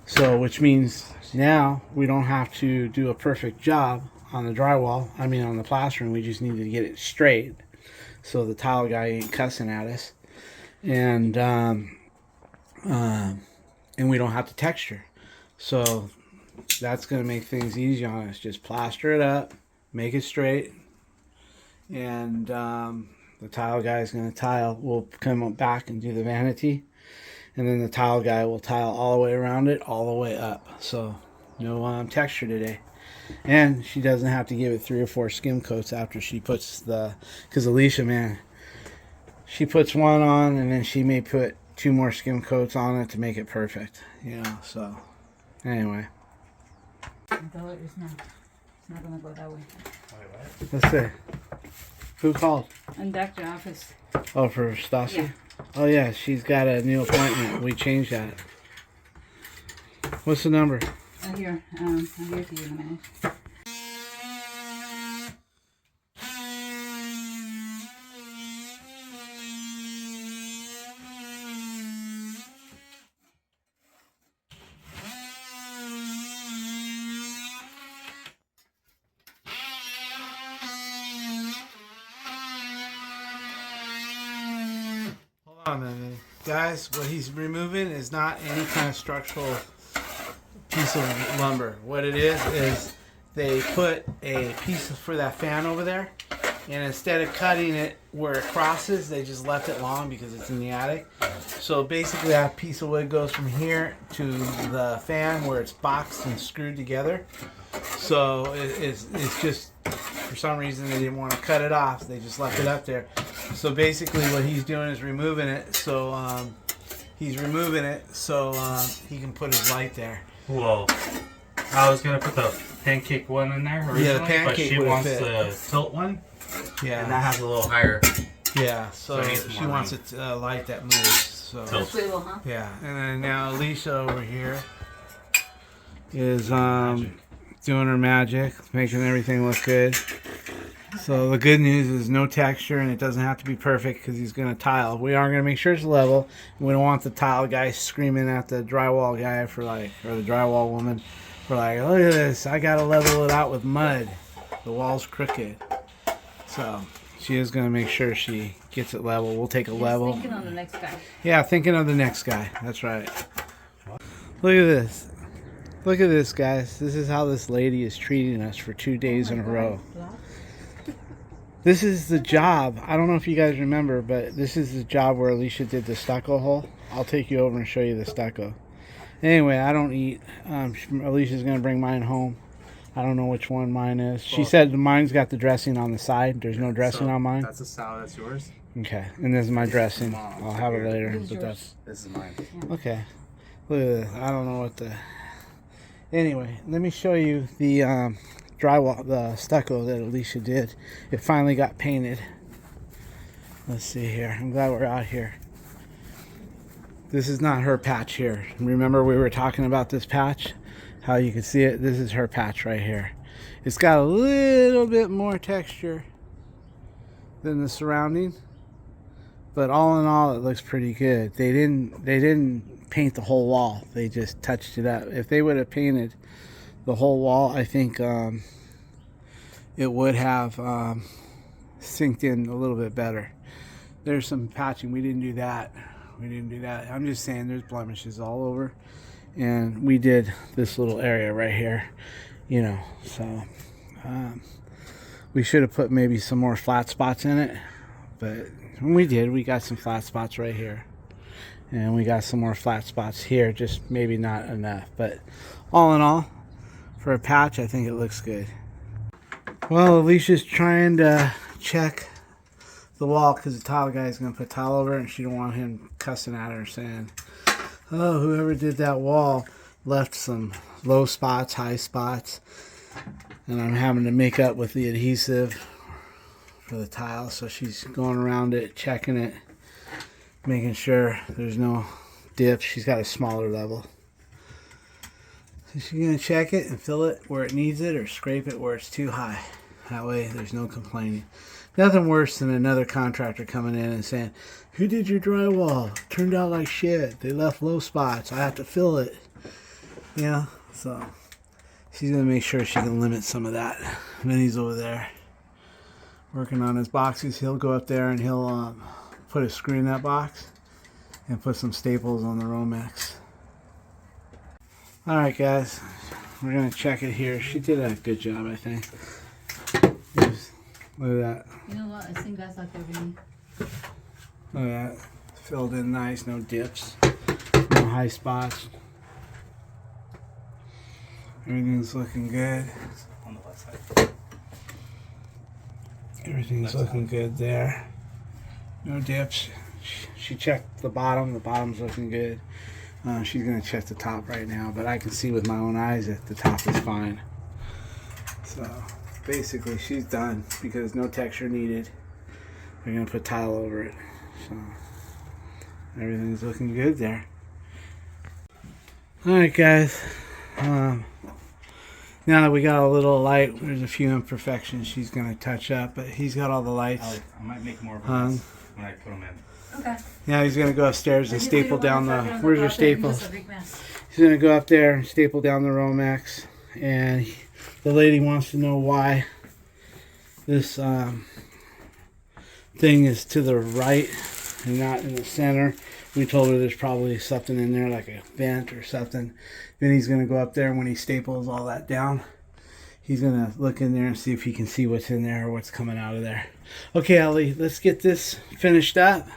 S1: So, which means now we don't have to do a perfect job on the drywall. I mean, on the plastering, we just need to get it straight, so the tile guy ain't cussing at us. And we don't have to texture. So that's going to make things easy on us. Just plaster it up, make it straight, and the tile guy is going to tile. We'll come back and do the vanity, and then the tile guy will tile all the way around it, all the way up. So no texture today. And she doesn't have to give it 3 or 4 skim coats after she puts because Alicia, man, she puts one on, and then she may put 2 more skim coats on it to make it perfect. So anyway.
S3: Although it's not gonna go that way.
S1: Let's see. Who called?
S3: In doctor office.
S1: Oh, for Stassi?
S3: Yeah.
S1: Oh yeah, she's got a new appointment. We changed that. What's the number?
S3: Here, I'll give it to you in a minute.
S1: Hold on a minute. Guys, what he's removing is not any kind of structural piece of lumber. What it is they put a piece for that fan over there, and instead of cutting it where it crosses, they just left it long because it's in the attic. So basically that piece of wood goes from here to the fan where it's boxed and screwed together. So it's just, for some reason they didn't want to cut it off. They just left it up there. So basically what he's doing is removing it. So he can put his light there.
S2: Well, I was gonna put the pancake one in there originally,
S1: Yeah, the pancake
S2: but she
S1: would've
S2: wants
S1: fit.
S2: the tilt one,
S1: Yeah.
S2: and that has a little higher
S1: Yeah, so
S2: So it needs
S1: she
S2: more
S1: wants it light that moves. So
S2: tilt.
S3: Swivel, huh?
S1: yeah, and then now Alicia over here is
S2: Magic.
S1: doing her magic, making everything look good. So the good news is no texture, and it doesn't have to be perfect because he's going to tile. We are going to make sure it's level. We don't want the tile guy screaming at the drywall guy for like, or the drywall woman for like, look at this, I got to level it out with mud. The wall's crooked. So she is going to make sure she gets it level. We'll take a level.
S3: Thinking on the next guy.
S1: Yeah, thinking of the next guy. That's right. Look at this. Look at this, guys. This is how this lady is treating us for 2 days in a row. This is the job. I don't know if you guys remember, but this is the job where Alicia did the stucco hole. I'll take you over and show you the stucco. Anyway, I don't eat. Alicia's going to bring mine home. I don't know which one mine is. She said mine's got the dressing on the side. There's no dressing on mine.
S2: That's a salad. That's yours.
S1: Okay, and this is my dressing. I'll have it later, but that's
S2: This is mine.
S1: okay. Look at this. I don't know what the. Anyway, let me show you the drywall, the stucco that Alicia did. It finally got painted. Let's see here. I'm glad we're out here. This is not her patch here. Remember we were talking about this patch? How you can see it? This is her patch right here. It's got a little bit more texture than the surrounding, but all in all it looks pretty good. They didn't paint the whole wall. They just touched it up. If they would have painted the whole wall, I think it would have synced in a little bit better. There's some patching. We didn't do that. I'm just saying there's blemishes all over, and we did this little area right here, you know. So we should have put maybe some more flat spots in it, but we did. We got some flat spots right here, and we got some more flat spots here, just maybe not enough. But all in all, for a patch, I think it looks good. Well, Alicia's trying to check the wall because the tile guy is going to put tile over it, and she don't want him cussing at her saying, oh, whoever did that wall left some low spots, high spots, and I'm having to make up with the adhesive for the tile. So she's going around it, checking it, making sure there's no dips. She's got a smaller level. So she's going to check it and fill it where it needs it, or scrape it where it's too high. That way there's no complaining. Nothing worse than another contractor coming in and saying, who did your drywall? Turned out like shit. They left low spots. I have to fill it. You know? So she's going to make sure she can limit some of that. Vinny's over there working on his boxes. He'll go up there and he'll put a screw in that box and put some staples on the Romex. Alright guys, we're going to check it here. She did a good job, I think. Look at that.
S3: You know what? I think that's like everything.
S1: Look at that. Filled in nice, no dips, no high spots. Everything's looking good.
S2: On the left side.
S1: Everything's looking good there. No dips. She checked the bottom. The bottom's looking good. She's going to check the top right now, but I can see with my own eyes that the top is fine. So basically she's done because no texture needed. They're going to put tile over it. So everything's looking good there. Alright guys, now that we got a little light, there's a few imperfections she's going to touch up, but he's got all the lights.
S2: I might make more of them when I put them in.
S3: Okay.
S1: Now he's going to go upstairs and staple down the, where's your staples?
S3: It's a big mess.
S1: He's going to go up there and staple down the Romex, and the lady wants to know why this thing is to the right and not in the center. We told her there's probably something in there like a vent or something. Then he's going to go up there, and when he staples all that down, he's going to look in there and see if he can see what's in there or what's coming out of there. Okay, Ellie, let's get this finished up.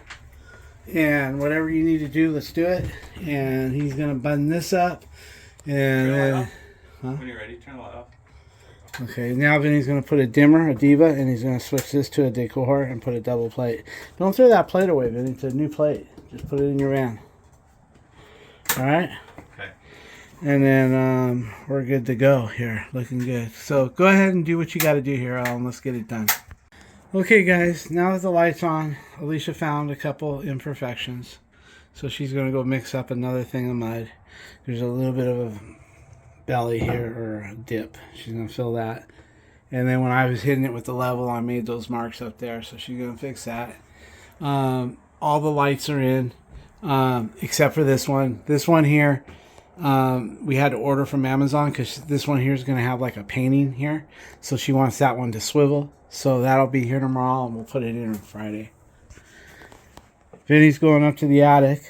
S1: And whatever you need to do, let's do it. And he's going to button this up. And
S2: When you're ready, turn the light off.
S1: okay, now Vinny's going to put a dimmer, a Diva, and he's going to switch this to a Decor and put a double plate. Don't throw that plate away, Vinny. It's a new plate. Just put it in your van. Alright?
S2: Okay.
S1: And then we're good to go here. Looking good. So go ahead and do what you got to do here, Alan. Let's get it done. Okay, guys. Now that the light's on, Alicia found a couple imperfections. So she's going to go mix up another thing of mud. There's a little bit of a belly here, or a dip. She's going to fill that. And then when I was hitting it with the level, I made those marks up there. So she's going to fix that. All the lights are in, except for this one. This one here, we had to order from Amazon because this one here is going to have like a painting here. So she wants that one to swivel. So that'll be here tomorrow, and we'll put it in on Friday. Vinny's going up to the attic.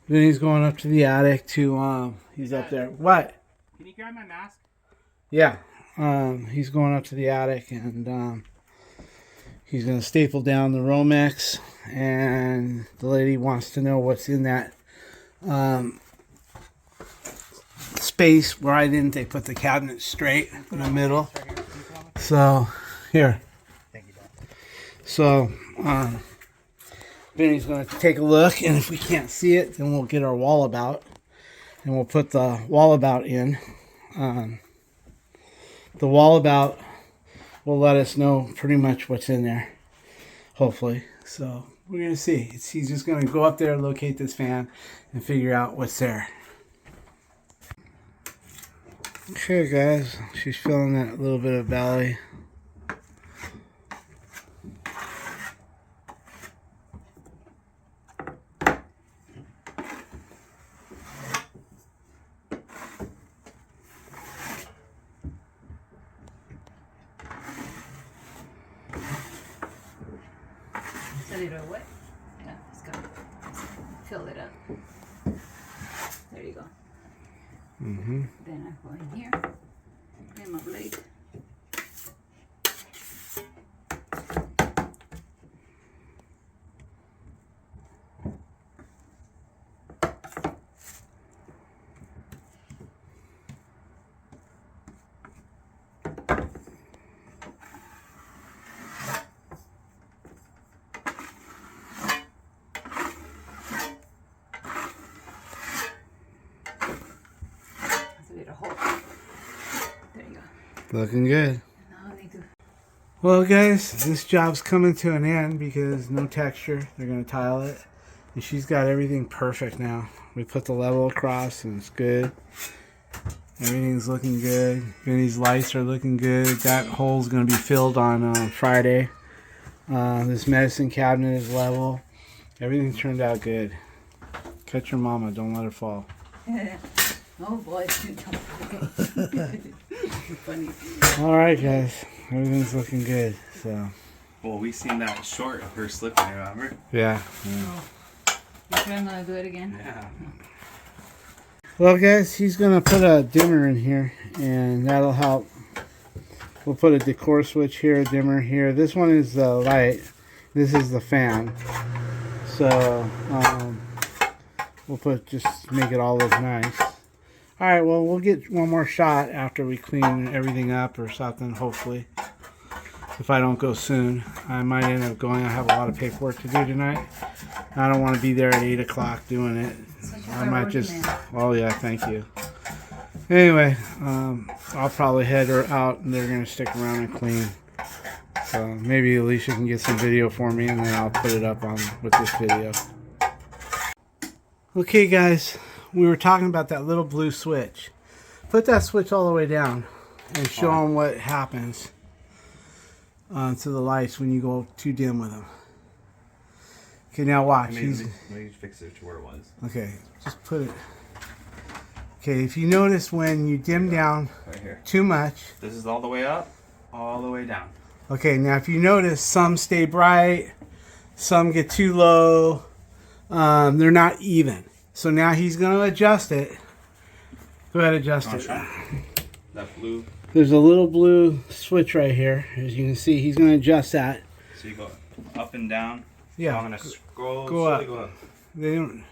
S1: Vinny's going up to the attic to, he's up there. What?
S2: Can you grab my mask?
S1: Yeah. He's going up to the attic, and he's going to staple down the Romex, and the lady wants to know what's in that space where I didn't they put the cabinet straight in the middle. So, here.
S2: Thank you, Dad.
S1: So, Vinny's going to take a look, and if we can't see it, then we'll get our wallabout, and we'll put the wallabout in. The wallabout will let us know pretty much what's in there, hopefully. So we're going to see. He's just going to go up there, locate this fan, and figure out what's there. Okay, guys, she's filling that little bit of belly.
S3: It's a little wet. Yeah, it's gonna fill it up. There you go. Then I go in here. And my blade. There you go.
S1: Looking good.
S3: Now I need to.
S1: Well, guys, this job's coming to an end because no texture. They're going to tile it. And she's got everything perfect now. We put the level across and it's good. Everything's looking good. Vinny's lights are looking good. That hole's going to be filled on Friday. This medicine cabinet is level. Everything turned out good. Catch your mama. Don't let her fall.
S3: Oh boy. Funny.
S1: All right, guys. Everything's looking good. So.
S2: Well, we seen that short of her slipping, remember?
S1: Yeah.
S3: Oh. You sure I'm gonna do it again?
S2: Yeah.
S1: Well, guys, he's going to put a dimmer in here, and that'll help. We'll put a decor switch here, a dimmer here. This one is the light. This is the fan. So, we'll put, just make it all look nice. Alright, well, we'll get one more shot after we clean everything up or something, hopefully. If I don't go soon. I might end up going. I have a lot of paperwork to do tonight. I don't want to be there at 8 o'clock doing it.
S3: So
S1: I might just. Oh yeah, thank you. Anyway, I'll probably head her out, and they're gonna stick around and clean. So maybe Alicia can get some video for me, and then I'll put it up on with this video. Okay, guys, we were talking about that little blue switch. Put that switch all the way down, and show them what happens to the lights when you go too dim with them. Okay, now watch.
S2: Maybe fix it to where it was.
S1: Okay, just put it. Okay, if you notice when you dim down
S2: right here
S1: too much.
S2: This is all the way up, all the way down.
S1: Okay, now if you notice, some stay bright, some get too low. They're not even. So now he's going to adjust it. Go ahead, adjust it.
S2: That blue.
S1: There's a little blue switch right here. As you can see, he's going to adjust that.
S2: So you go up and down.
S1: Yeah.
S2: So I'm going to scroll.
S1: Go up.
S2: Go up.
S1: They don't.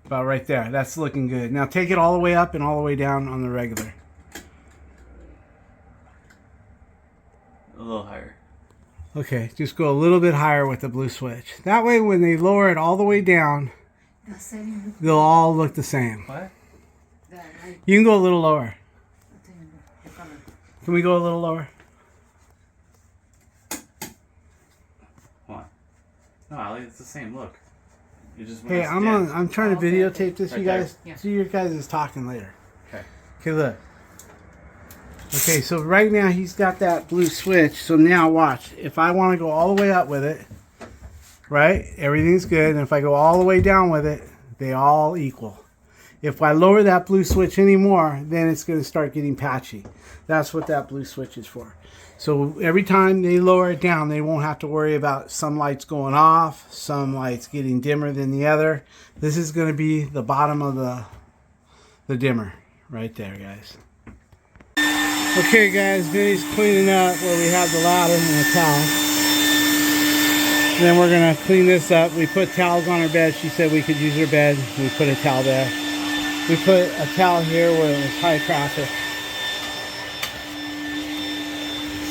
S1: About right there. That's looking good. Now take it all the way up and all the way down on the regular.
S2: A little higher.
S1: Okay, just go a little bit higher with the blue switch. That way when they lower it all the way down, they'll all look the same.
S2: What?
S1: You can go a little lower. Can we go a little lower?
S2: What? No, Ali, it's the same look. You just
S1: Hey, I'm trying to videotape this,
S2: right
S1: you guys.
S3: Yeah.
S1: So you guys is talking later.
S2: Okay.
S1: Okay, look. Okay, so right now he's got that blue switch. So now watch. If I want to go all the way up with it, right? Everything's good. And if I go all the way down with it, they all equal. If I lower that blue switch anymore, then it's going to start getting patchy. That's what that blue switch is for. So every time they lower it down, they won't have to worry about some lights going off, some lights getting dimmer than the other. This is going to be the bottom of the dimmer right there, guys. Okay, guys, Vinny's cleaning up where we have the ladder and the towel. Then we're going to clean this up. We put towels on her bed. She said we could use her bed. We put a towel there. We put a towel here where it was high traffic.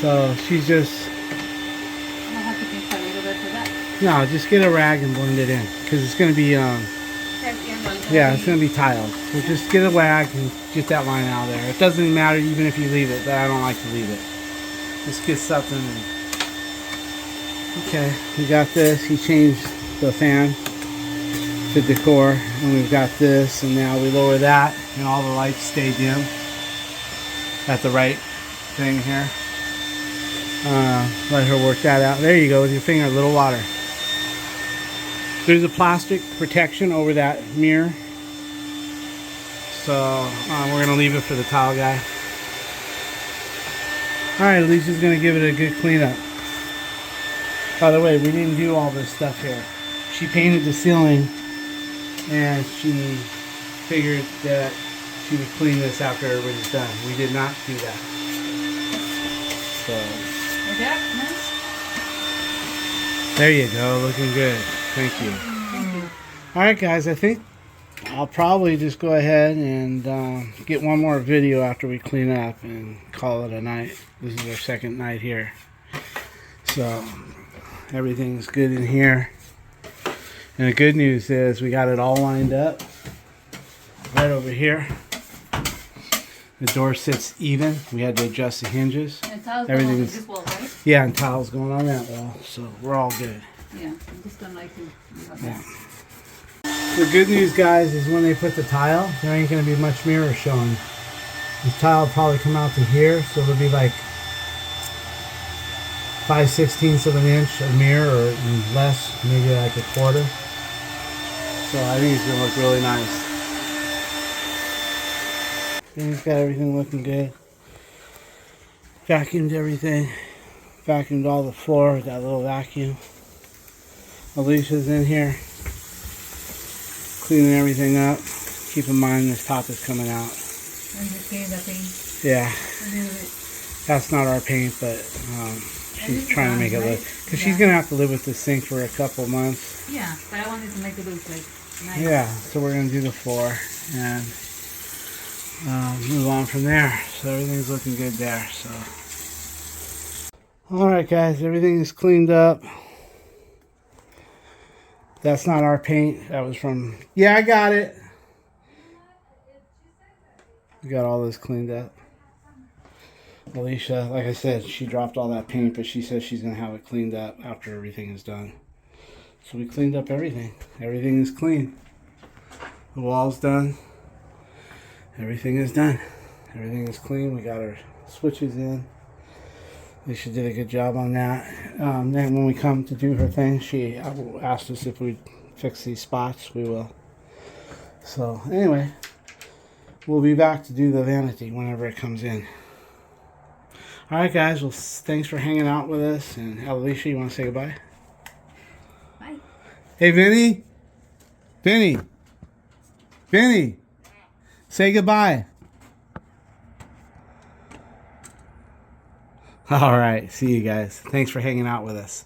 S1: So she's just...
S3: I'll have to pinch a little bit for that.
S1: No, just get a rag and blend it in. Because it's going to be... yeah, it's going to be tiled. So just get a rag and get that line out of there. It doesn't matter even if you leave it, but I don't like to leave it. Just get something and... Okay, we got this. He changed the fan to decor. And we've got this. And now we lower that. And all the lights stay dim. At the right thing here. Let her work that out. There you go with your finger, a little water. There's a plastic protection over that mirror. So we're going to leave it for the towel guy. Alright, Alicia's going to give it a good cleanup. By the way, we didn't do all this stuff here. She painted the ceiling and she figured that she would clean this after everybody's done. We did not do that. So...
S3: Nice.
S1: There you go, looking good. Thank you. Alright guys, I think I'll probably just go ahead and get one more video after we clean up and call it a night. This is our second night here. So, everything's good in here. And the good news is we got it all lined up. Right over here. The door sits even. We had to adjust the hinges.
S3: And tiles
S1: Everything's
S3: this wall, right?
S1: yeah, and tiles going on that wall, so we're all good.
S3: Yeah, I just don't like to.
S1: Yeah. The good news, guys, is when they put the tile, there ain't going to be much mirror showing. This tile will probably come out to here, so it'll be like 5/16 of an inch of mirror, or less, maybe like a quarter. So I think it's going to look really nice. He's got everything looking good. Vacuumed everything. Vacuumed all the floor with that little vacuum. Alicia's in here cleaning everything up. Keep in mind this top is coming out.
S3: And the paint.
S1: Yeah. That's not our paint, but she's trying to make it look... Because she's going to have to live with this sink for a couple months.
S3: Yeah, but I wanted to make it look like nice.
S1: Yeah, so we're going to do the floor and move on from there. So everything's looking good there. So, alright guys, everything is cleaned up. That's not our paint. That was from... Yeah, I got it. We got all this cleaned up. Alicia, like I said, she dropped all that paint, but she says she's going to have it cleaned up after everything is done. So we cleaned up everything. Everything is clean. The wall's done. Everything is done. Everything is clean. We got our switches in. Alicia did a good job on that. Then when we come to do her thing, she asked us if we'd fix these spots. We will. So anyway, we'll be back to do the vanity whenever it comes in. Alright guys, well thanks for hanging out with us. And Alicia, you want to say goodbye?
S3: Bye.
S1: Hey Vinny? Vinny? Vinny? Say goodbye. Alright, see you guys. Thanks for hanging out with us.